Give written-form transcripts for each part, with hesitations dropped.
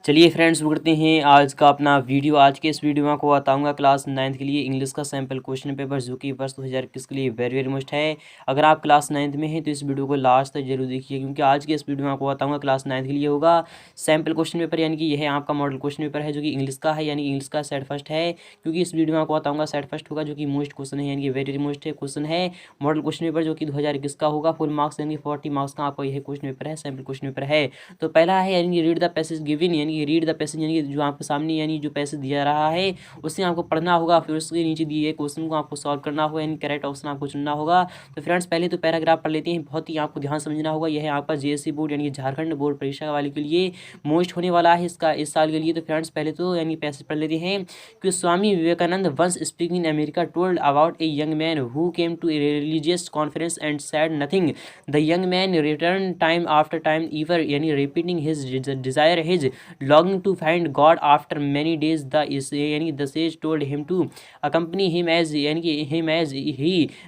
चलिए फ्रेंड्स, शुरू करते हैं आज का अपना वीडियो। आज के इस वीडियो में आपको बताऊंगा क्लास 9th के लिए इंग्लिश का सैम्पल क्वेश्चन पेपर जो कि वर्ष 2021 के लिए वेरी वेरी मस्ट है। अगर आप क्लास 9th में हैं तो इस वीडियो को लास्ट तक जरूर देखिए, क्योंकि आज के इस वीडियो में आपको बताऊंगा क्लास 9th के लिए होगा सैम्पल क्वेश्चन पेपर, यानी कि यह आपका मॉडल क्वेश्चन पेपर है जो कि इंग्लिश का है, यानी इंग्लिश का सेट फर्स्ट है। क्योंकि इस वीडियो में आपको बताऊंगा सेट फर्स्ट होगा जो कि मोस्ट क्वेश्चन है, यानी कि वेरी मोस्ट क्वेश्चन है। मॉडल क्वेश्चन पेपर जो कि 2021 का होगा, फुल मार्क्स यानी 40 मार्क्स का आपका यह क्वेश्चन पेपर है, सैम्पल क्वेश्चन पेपर है। तो पहला है यानी रीड द पैसेज गिवन, यानी रीड द पैसेज, यानी जो आपके सामने यानी जो पैसेज दिया रहा है उससे आपको पढ़ना होगा, फिर उसके नीचे दिए क्वेश्चन को आपको सॉल्व करना होगा, यानी करेक्ट ऑप्शन आपको चुनना होगा। तो फ्रेंड्स पहले तो पैराग्राफ पढ़ लेते हैं, बहुत ही आपको ध्यान समझना होगा। यह है आपका जेएससी बोर्ड यानी झारखंड बोर्ड परीक्षा वाले के लिए मोस्ट होने वाला है इसका इस साल के लिए। तो फ्रेंड्स पहले तो यानी पैसेज पढ़ लेते हैं कि Swami Vivekananda once speaking in America told about a young man who came to a religious conference and said nothing. The young man return time after time ever यानी repeating his desire his longing to find God after many days. The sage told him to accompany him as he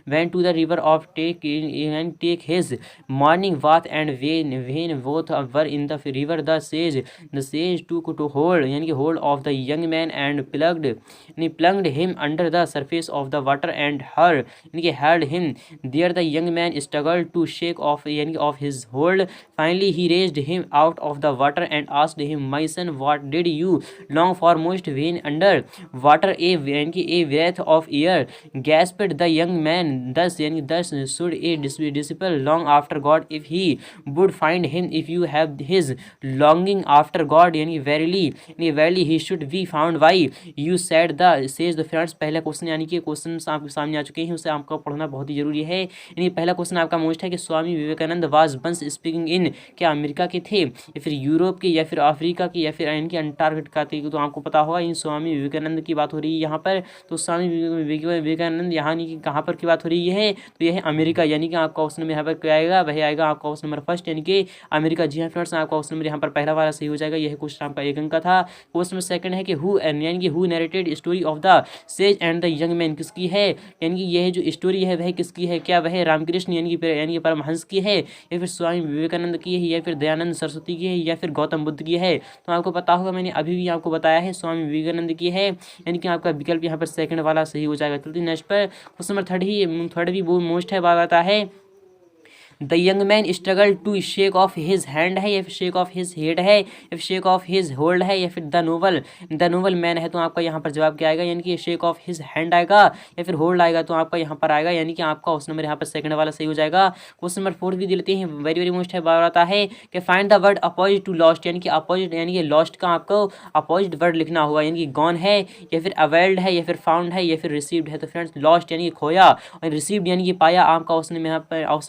went to the river of take his morning bath. And when both were in the river, the sage took to hold of the young man and plunged him under the surface of the water and held him there. The young man struggled to shake off his hold. Finally he raised him out of the water and asked him, "My son, what did you long for most when under water?" A breath of air, gasped the young man. Thus should a disciple long after God if he would find him. If you have his longing after God, verily he should be found. Why you said the says the friends। पहला question यानी कि question आपके सामने आ चुके हैं, उसे आपको पढ़ना बहुत ही जरूरी है। यानी पहला क्वेश्चन आपका मोस्ट है कि Swami Vivekananda was once speaking in, क्या अमेरिका के थे या फिर यूरोप के या फिर अफ्रीका की या फिर इनके अंटार्कटिका थे। तो आपको पता होगा इन स्वामी विवेकानंद की बात हो रही है यहाँ पर। तो स्वामी विवेकानंद यहाँ कि कहाँ पर की बात हो रही है, तो यह है अमेरिका, यानी कि आपका ऑप्शन नंबर यहाँ पर क्या आएगा, वह आएगा आपका ऑप्शन नंबर फर्स्ट यानी कि अमेरिका। जी हाँ फ्रेंड्स, आपका ऑप्शन नंबर यहाँ पर पहला वाला सही हो जाएगा। यह क्वेश्चन आपका 1 अंक का था। क्वेश्चन नंबर सेकंड है कि who narrated story of the sage and the young man, किसकी है, यानी कि यह जो स्टोरी है वह किसकी है, क्या वह रामकृष्ण यानी कि परमहंस की है या फिर स्वामी विवेकानंद की है या फिर दयानंद सरस्वती की है या फिर गौतम बुद्ध की है। तो आपको पता होगा, मैंने अभी भी आपको बताया है स्वामी विवेकानंद की है, यानी कि आपका विकल्प यहाँ पर सेकंड वाला सही हो जाएगा। चलते नेक्स्ट पर क्वेश्चन नंबर थर्ड भी वो मोस्ट है बात आता है। The young man struggle to shake off his hand है या फिर शेक ऑफ हिज हेड है या फिर शेक ऑफ हिज होल्ड है या फिर द नोबल मैन है। तो आपका यहाँ पर जवाब क्या आएगा, यानी कि शेक ऑफ हिज हैंड आएगा या फिर होल्ड आएगा। तो आपका यहाँ पर आएगा, यानी कि आपका ऑप्शन नंबर यहाँ पर सेकंड वाला सही हो जाएगा। क्वेश्चन नंबर 4 भी दे लेते हैं, वेरी वेरी मोस्ट है बार आता है कि find the word opposite to lost, यानी कि अपोजिट यानी कि लॉस्ट का आपको अपोजिट वर्ड लिखना होगा, यानी कि गॉन है या फिर अवेल्ड है या फिर फाउंड है या फिर रिसीव्ड है। तो फ्रेंड्स लॉस्ट यानी कि खोया और रिसीव्ड यानी कि पाया। आपका ऑप्शन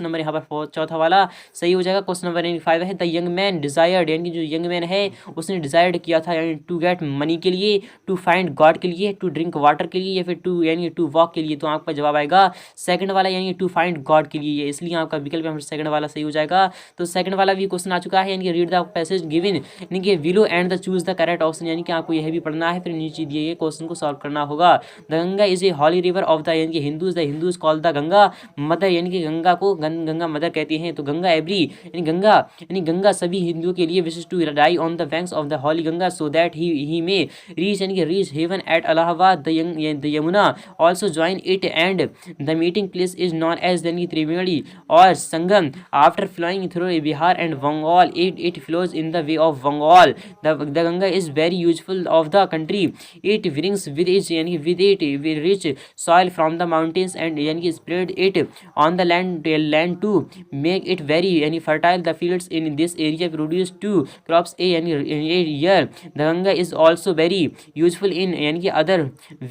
नंबर यहाँ पर चौथा वाला सही हो जाएगा। क्वेश्चन नंबर 5 है द यंग मैन डिजायर्ड, यानी कि जो यंग मैन है उसने डिजायर्ड किया था, यानी टू गेट मनी के लिए, टू फाइंड गॉड के लिए, टू ड्रिंक वाटर के लिए या फिर टू यानी टू वॉक के लिए। तो आपका जवाब आएगा सेकंड वाला, यानी टू फाइंड गॉड के लिए, इसलिए आपका विकल्प यहाँ पर सेकंड वाला सही हो जाएगा। तो सेकंड वाला भी क्वेश्चन आ चुका है, यानी कि रीड द पैसेज गिवन, यानी कि below and the choose the correct option, यानी कि आपको यह भी पढ़ना है, फिर नीचे दिए गए क्वेश्चन को सॉल्व करना होगा। The Ganga is a holy river of the, यानी कि Hindus call the Ganga mother, यानी कि गंगा को गंगा मदर कहते हैं। तो गंगा एवरी यानी गंगा सभी हिंदुओं के लिए विशेष to die on the banks of the holy Ganga so that he may reach, यानी कि reach heaven at Allahabad. The Yamuna also join it and the meeting place is known as यानी त्रिवेणी और Sangam. After flowing through Bihar and Bengal it flows in the way of Bengal. The Ganga is very useful of the country, it brings with it यानी with it rich soil from the mountains and यानी कि spread it on the land to make it very यानी fertile. The fields in this area produce 2 crops a year. The Ganga is also very useful in यानी कि other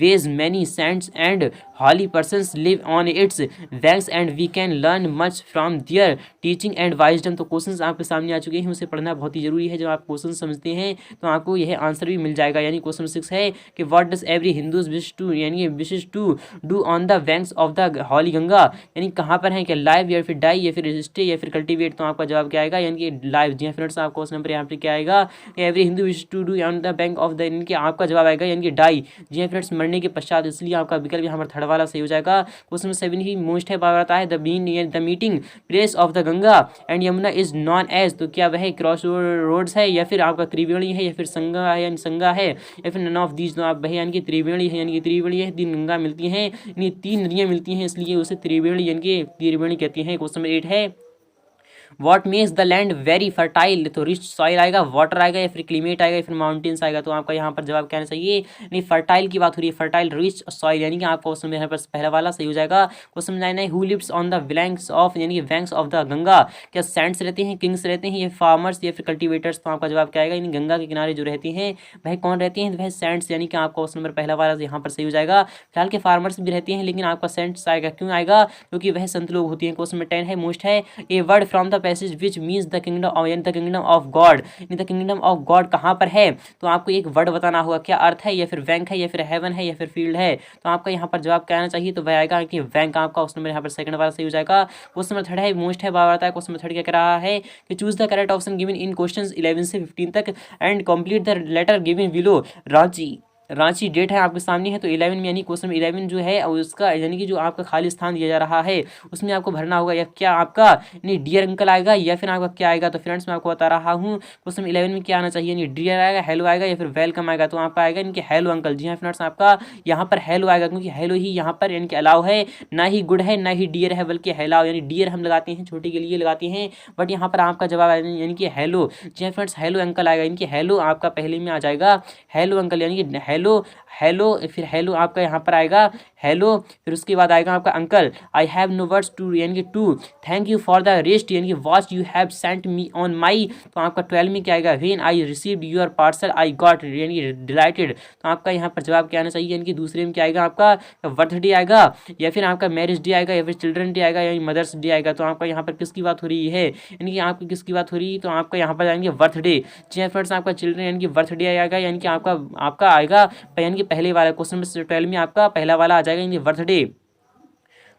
ways. Many saints and holy persons live on its banks and we can learn much from their teaching and wisdom. तो questions आपके सामने आ चुके हैं, उसे पढ़ना बहुत ही जरूरी है। जब आप क्वेश्चन समझते हैं तो आपको यह आंसर भी मिल जाएगा। यानी क्वेश्चन 6 है कि what does every Hindus wish to do on the banks of the holy Ganga, यानी कहाँ पर है, कि लाइव या फिर डाई या फिर स्टे या फिर कल्टिवेट, तो आपका जवाब क्या आएगा यानी कि लाइव। जी हाँ फ्रेंड्स, आपका क्वेश्चन नंबर यहाँ पे क्या आएगा, every Hindu wish to do on the bank of the, यानी कि आपका जवाब आएगा यानी कि डाई। जी हाँ फ्रेंड्स, मरने के पश्चात, इसलिए आपका विकल्प यहाँ पर थर्ड वाला सही हो जाएगा। क्वेश्चन नंबर 7 ही मोस्ट है, आता है the meeting place of the Ganga and Yamuna is known as, तो क्या वह क्रॉस रोड्स है या फिर आपका त्रिवेणी है या फिर संगा है यानी संगा है या फिर नन ऑफ दीज, तो आप वह यानी कि त्रिवेणी है, यानी कि त्रिवेणी है, 3 गंगा मिलती हैं, यानी 3 नदियाँ मिलती हैं, इसलिए उसे त्रिवेणी यानी कि त्रिवेणी कहती हैं। क्वेश्चन नंबर 8 है, what makes the land very fertile, तो रिच सॉइल आएगा, वाटर आएगा या फिर क्लीमेट आएगा या फिर माउंटेन्स आएगा, तो आपका यहाँ पर जवाब कहना चाहिए नहीं फर्टाइल की बात हो रही है, फर्टाइल रिच सॉइल, यानी कि आपका क्वेश्चन यहाँ पर पहला वाला सही हो जाएगा। क्वेश्चन 9 है, who lives on the banks of, यानी कि बैंक्स ऑफ द गंगा, क्या सेंट्स रहते हैं, किंग्स रहते हैं या फार्मर्स या फिर कल्टिवेटर्स, तो आपका जवाब क्या आएगा, यानी गंगा के किनारे जो रहते हैं वह कौन रहते हैं, वह सेंट्स, यानी कि आपका क्वेश्चन नंबर पहला वाला यहाँ पर सही हो जाएगा। फिलहाल के फार्मर्स भी रहते हैं लेकिन आपका सेंट्स आएगा, क्यों आएगा, क्योंकि वह संत लोग होती हैं। क्वेश्चन नंबर 10 है, मोस्ट है, a word from the passage which means the kingdom of, यानी द किंगडम ऑफ गॉड, यानी द किंगडम ऑफ गॉड कहाँ पर है, तो आपको एक वर्ड बताना होगा, क्या अर्थ है या फिर बैंक है या फिर हेवन है या फिर फील्ड है, तो आपका यहाँ पर जवाब क्या आना चाहिए, तो वह आएगा कि बैंक, आपका क्वेश्चन नंबर यहाँ पर सेकंड वाला सही हो जाएगा। क्वेश्चन नंबर 3 है, मोस्ट है, बार आता है। क्वेश्चन नंबर 3 क्या कह रहा है कि choose the correct option given in questions 11 से 15 तक and complete the letter given below. Ranchi date है आपके सामने है, तो 11 में यानी क्वेश्चन 11 जो है उसका यानी कि जो आपका खाली स्थान दिया जा रहा है उसमें आपको भरना होगा, या क्या आपका यानी डियर अंकल आएगा या फिर आपका क्या आएगा, तो फ्रेंड्स मैं आपको बता रहा हूँ क्वेश्चन 11 में क्या आना चाहिए, यानी डियर आएगा, हेलो आएगा या फिर वेलकम आएगा, तो आपका आएगा यानी कि हेलो अंकल। जी हाँ फ्रेंड्स, आपका यहाँ पर हेलो आएगा क्योंकि हेलो ही यहाँ पर यानी कि अलाउ है, ना ही गुड है ना ही डियर है, बल्कि हेलाओ, यानी डियर हम लगाते हैं छोटे के लिए लगाते हैं, बट यहाँ पर आपका जवाब आएगा यानी कि हेलो। जी हाँ फ्रेंड्स, हेलो अंकल आएगा, यानी कि हेलो आपका पहले में आ जाएगा, हेलो अंकल, यानी कि हेलो हेलो, फिर हेलो आपका यहाँ पर आएगा हेलो, फिर उसके बाद आएगा आपका uncle, I have no words to, यानी कि to thank you for the rest, यानी कि watch you have sent me on my, तो आपका 12 में क्या आएगा, when I received your parcel I got, यानी कि डिलाइटेड, तो आपका यहाँ पर जवाब क्या आना चाहिए, यानी कि दूसरे में क्या आएगा, आपका बर्थडे आएगा या फिर आपका मैरिज डे आएगा या फिर चिल्ड्रन डे आएगा या मदर्स डे आएगा, तो आपका यहाँ पर किसकी बात हो रही है, यानी कि आपकी किसकी बात हो रही है, तो आपका यहाँ पर जाएंगे बर्थडे। जी फ्रेंड्स, आपका चिल्ड्रन यानी कि बर्थडे आएगा, यानी कि आपका आएगा यानी कि पहले वाला क्वेश्चन नंबर 12 में आपका पहला वाला आ जाएगा यानी बर्थडे।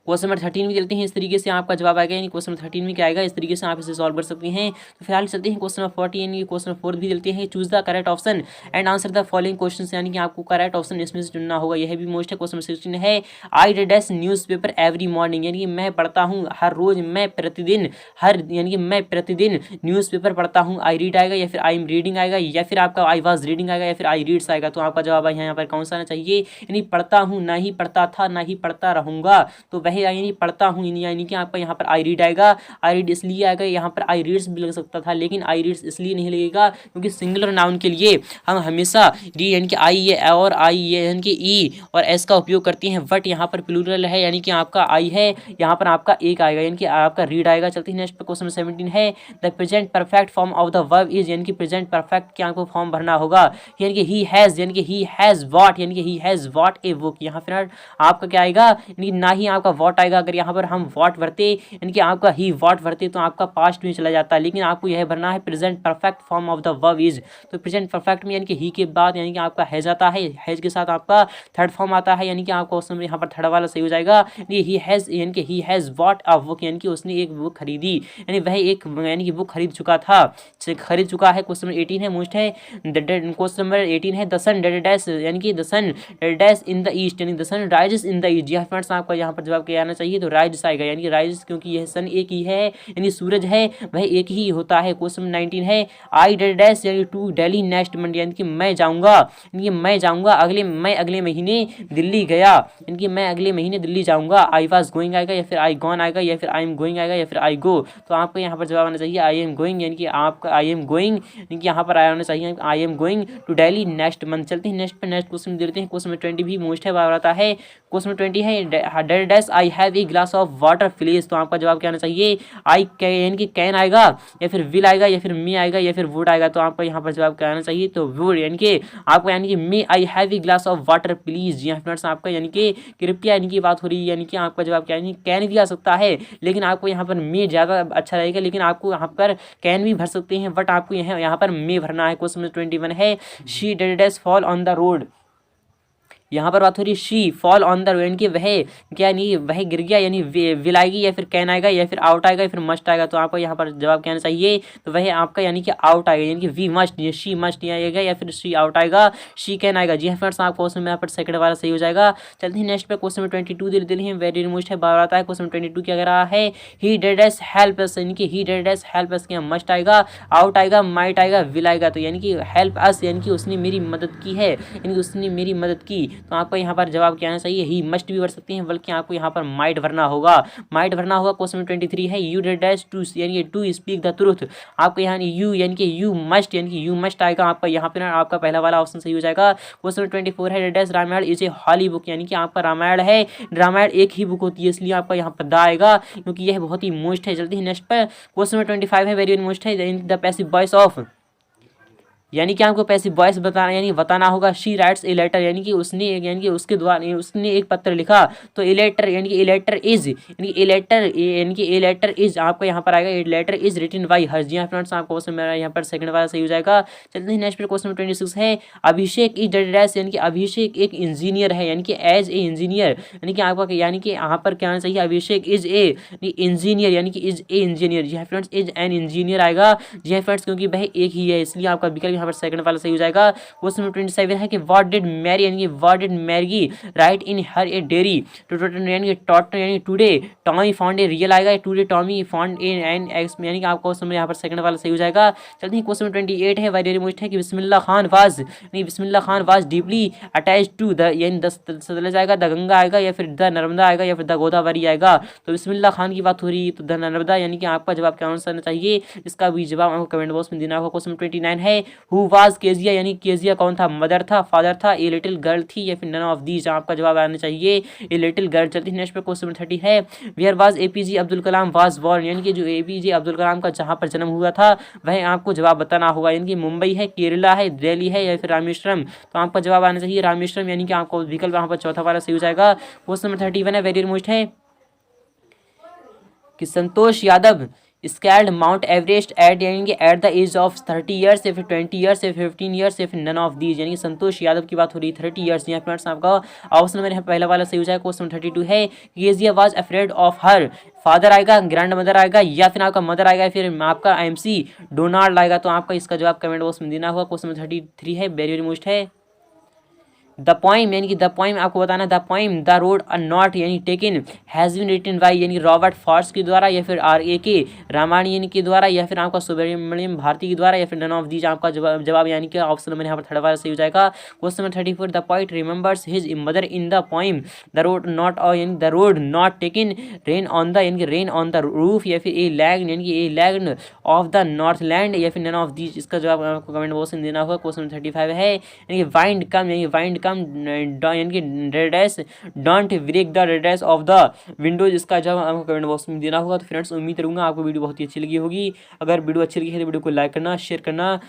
क्वेश्चन नंबर 13 में चलते हैं, इस तरीके से आपका जवाब आएगा, यानी क्वेश्चन नंबर 13 में क्या आएगा, इस तरीके से आप इसे सॉल्व कर सकते हैं। तो फिलहाल चलते हैं क्वेश्चन नंबर 14, यानी क्वेश्चन नंबर 4 भी चलते हैं, choose the correct option and answer the following question, यानी कि आपको करेक्ट ऑप्शन इसमें से चुनना होगा, यह भी मोस्ट है। क्वेश्चन नंबर 16 है, I read news paper every morning, यानी कि मैं पढ़ता हूँ हर रोज, मैं प्रतिदिन यानी कि मैं प्रतिदिन न्यूज़पेपर पढ़ता हूँ, आई रीड आएगा या फिर आई एम रीडिंग आएगा या फिर आपका आई वाज रीडिंग आएगा या फिर आई रीड्स आएगा, तो आपका जवाब यहाँ पर कौन सा आना चाहिए, यानी पढ़ता हूँ, ना ही पढ़ता था ना ही पढ़ता रहूँगा, तो वह यानी पढ़ता हूँ, यानी कि आपका यहाँ पर आई रीड आएगा। आई रीड इसलिए आएगा, यहाँ पर आई रीड्स भी लग सकता था लेकिन आई रीड्स इसलिए नहीं लगेगा क्योंकि सिंगुलर नाउन के लिए हम हमेशा री यानी कि आई और आई यानी कि ई और एस का उपयोग करते हैं, बट यहाँ पर प्लूरल है यानी कि आपका आई है, यहाँ पर आपका एक आएगा यानी कि आपका रीड आएगा। चलते हैं नेक्स्ट पे, क्वेश्चन 17 है, the present perfect form of the verb is, यानी कि प्रेजेंट परफेक्ट क्या आपको फॉर्म भरना होगा, यानी कि ही हैज, यानी कि ही हैज व्हाट, यानी कि he has what a book, यहाँ पर आपका क्या आएगा, यानी कि ना ही आपका व्हाट आएगा, अगर यहाँ पर हम व्हाट भरते यानी कि आपका ही व्हाट भरते तो आपका पास्ट में चला जाता है, लेकिन आपको यह भरना है present perfect form of the verb is, तो प्रेजेंट परफेक्ट में यानी कि ही के बाद यानी कि आपका हैज आता है, हैज के साथ आपका थर्ड फॉर्म आता है, यानी कि आपका क्वेश्चन यहाँ पर थर्ड वाला सही हो जाएगा, ही हैज यानी कि he has bought a book, यानी कि उसने एक बुक खरीदी, यानी वह एक यानी कि बुक खरीद चुका है। क्वेश्चन 18 है, मोस्ट है, क्वेश्चन नंबर 18 है, द सन डैश, यानी कि the sun dash in the east, यानी the sun rises in the east, यह फ्रेंड्स आपका यहाँ पर जवाब क्या आना चाहिए, तो राइज आएगा, यानी कि राइज क्योंकि यह सन एक ही है, यानी सूरज है वह एक ही होता है। क्वेश्चन 19 है, आई डैश यानी टू दिल्ली नेक्स्ट मंडे, यानी कि मैं जाऊंगा, यानी कि मैं जाऊंगा अगले महीने दिल्ली गया, यानी कि मैं अगले महीने दिल्ली जाऊंगा, आई वाज गोइंग आएगा या फिर आई गॉन आएगा या फिर आई एम गोइंग आएगा या फिर आई गो, तो आपको यहाँ पर जवाब आना चाहिए आई एम गोइंग, यानी कि आपका आई एम गोइंग यानी कि यहाँ पर आया होना चाहिए I am going to Delhi next month. चलते हैं नेक्स्ट पे, नेक्स्ट क्वेश्चन देते हैं, क्वेश्चन 20 भी मोस्ट है बार आता है। क्वेश्चन 20 है, dash I have a glass of water please, तो आपका जवाब क्या आना चाहिए, आई यानी कि कैन आएगा या फिर विल आएगा या फिर मी आएगा या फिर वुड आएगा, तो आपका यहाँ पर जवाब क्या आना चाहिए, तो वुड, यानी कि आपको यानी कि may I have a glass of water please, यहाँ फ्रेंड्स आपका यानी कि कृपया यानी कि बात हो रही है, यानी कि आपका जवाब क्या है, कैन भी आ सकता है लेकिन आपको यहाँ पर मे ज़्यादा अच्छा रहेगा, लेकिन आपको यहाँ पर कैन भी भर सकते हैं बट आपको यहाँ पर मे भरना है। क्वेश्चन 21 है, she dash fall on the road, यहाँ पर बात हो रही है शी फॉल ऑन द यानी कि वह क्या नहीं वह गिर गया, यानी विल आएगी या फिर कैन आएगा या फिर आउट आएगा या फिर मस्ट आएगा। तो आपको यहाँ पर जवाब क्या आना चाहिए, तो वह आपका यानी कि आउट आएगा, यानी कि वी मस्ट, शी मस्ट आएगा या फिर शी आउट आएगा, शी कैन आएगा। जी हाँ फ्रेंड्स, आपको क्वेश्चन में यहाँ पर सेकंड वाला सही हो जाएगा। चलते हैं नेक्स्ट पे, क्वेश्चन में 22 दे दिए हैं, वेरी मोस्ट है, बार आता है। क्वेश्चन में 22 क्या कह रहा है, he did us help us, यानी कि he did us help us, क्या मस्ट आएगा, आउट आएगा, माइट आएगा, विल आएगा। तो यानी कि हेल्प अस यानी कि उसने मेरी मदद की है, यानी कि उसने मेरी मदद की। तो आपको यहाँ पर जवाब क्या आना चाहिए, ही मस्ट भी भर सकते हैं, बल्कि आपको यहाँ पर माइट भरना होगा, माइट भरना होगा। क्वेश्चन में 23 है, यू डिड अस टू यानी कि टू स्पीक द ट्रुथ, आपको यहाँ यू यानी कि यू मस्ट यानी कि यू मस्ट आएगा आपका यहाँ पे ना, आपका पहला वाला ऑप्शन सही हो जाएगा। क्वेश्चन में 24 है, did us Ramayana is a holy book, यानी कि आपका रामायण है, रामायण एक ही बुक होती है, इसलिए आपका यहाँ पर दा आएगा, क्योंकि यह बहुत ही मोस्ट है। जल्दी नेक्स्ट पर, क्वेश्चन में 25 है, वेरी मोस्ट है, द पैसिव वॉइस ऑफ, यानी कि आपको पैसिव वॉइस बताना यानी बताना होगा। शी राइट्स ए लेटर, यानी कि उसने यानी कि उसके द्वारा उसने एक पत्र लिखा। तो ए लेटर यानी कि ए लेटर इज यानी कि ए लेटर यानी कि ए लेटर इज आपका यहाँ पर आएगा, a letter is written by her. जी हाँ फ्रेंड्स, आपको क्वेश्चन मेरा यहाँ पर सेकंड वाला सही हो जाएगा। चलते हैं नेक्स्ट पर, क्वेश्चन 26 है, अभिषेक इज डेड, यानी कि अभिषेक एक इंजीनियर है, यानी कि एज ए इंजीनियर, यानी कि आपका यानी कि यहाँ पर क्या आना चाहिए, अभिषेक इज ए इंजीनियर, यानी कि इज ए इंजीनियर। जी हाँ फ्रेंड्स, इज एन इंजीनियर आएगा। जी हाँ फ्रेंड्स, क्योंकि वह एक ही है, इसलिए आपका विकल्प यहाँ पर सेकंड वाला सही हो जाएगा। क्वेश्चन नंबर 27 है कि व्हाट डिड मैरी यानी कि what did Mary write in her a diary, यानी कि टॉट यानी today Tommy found a real आएगा, today Tommy found a an axe, यानी कि आपको क्वेश्चन यहाँ पर सेकंड वाला सही हो जाएगा। चलते हैं क्वेश्चन 28 है, वेरी मोस्ट है कि बिस्मिल्लाह खान वाज नहीं Bismillah Khan was deeply attached to the, यानी चला जाएगा द गंगा आएगा या फिर द नर्मदा आएगा या फिर द गोदावरी आएगा। तो बिस्मिल्लाह खान की बात हो रही है, तो द नर्मदा, यानी कि आपका जवाब क्या आंसर आना चाहिए, इसका भी जवाब आपको कमेंट बॉक्स में देना होगा। क्वेश्चन 29 है, हु वाज केजिया, यानी केजिया कौन था, मदर था, फादर था, ए लिटिल गर्ल थी या फिर नन ऑफ दीज, आपका जवाब आना चाहिए ए लिटिल गर्ल। चलती है नेक्स्ट पे, क्वेश्चन 30 है, where was APJ Abdul Kalam was born, यानी कि जो एपीजे अब्दुल कलाम का जहाँ पर जन्म हुआ था वह आपको जवाब बताना होगा, यानी कि मुंबई है, केरला है, दिल्ली है या फिर रामेश्वरम। तो आपका जवाब आना चाहिए रामेश्वरम, यानी कि आपको विकल्प यहाँ पर चौथा वाला सही हो जाएगा। क्वेश्चन नंबर 31 है, वेरी मोस्ट है कि Santosh Yadav scaled Mount Everest at यानी कि at the age of 30 years या फिर 20 ईयर्स या फिर 15 ईयर्स या फिर नन ऑफ दीज, यानी कि संतोष यादव की बात हो रही है 30 ईयर्स। यहाँ फ्रेंड्स आपका ऑप्शन नंबर पहला वाला सही हो जाएगा। क्वेश्चन 32 है, Kezia was afraid of her father आएगा, ग्रैंड मदर आएगा या फिर आपका मदर आएगा, फिर आपका एमसी डोनाल्ड आएगा। तो आपका इसका जवाब कमेंट बॉक्स में देना होगा। क्वेश्चन 33 है, वेरी वेरी मोस्ट है, द पोइम, यानी कि द पोइम आपको बताना, the poem the road a not यानी taken has been written by यानी रॉबर्ट फॉर्स के द्वारा या फिर R.A.K. रामायण के द्वारा या फिर आपका सुब्रमण्यम भारती के द्वारा या फिर नन ऑफ दीज, आपका जवाब यानी कि ऑप्शन नंबर यहाँ पर थर्ड वाला सही हो जाएगा। Question number 34, the poet remembers his mother in the poem the road not यानी the road not taken rain on the यानी कि रेन ऑन द रूफ या फिर ए लैंड यानी कि a land of the north land या फिर none of these, इसका जवाब आपको कमेंट बॉक्स में देना होगा। क्वेश्चन नंबर 35 है, यानी कि वाइंड कम यानी वाइंड यानी कि reds don't break the reds of the windows, इसका जवाब आपको कमेंट बॉक्स में देना होगा। तो फ्रेंड्स उम्मीद करूंगा आपको वीडियो बहुत ही अच्छी लगी होगी। अगर वीडियो अच्छी लगी है तो वीडियो को लाइक करना, शेयर करना।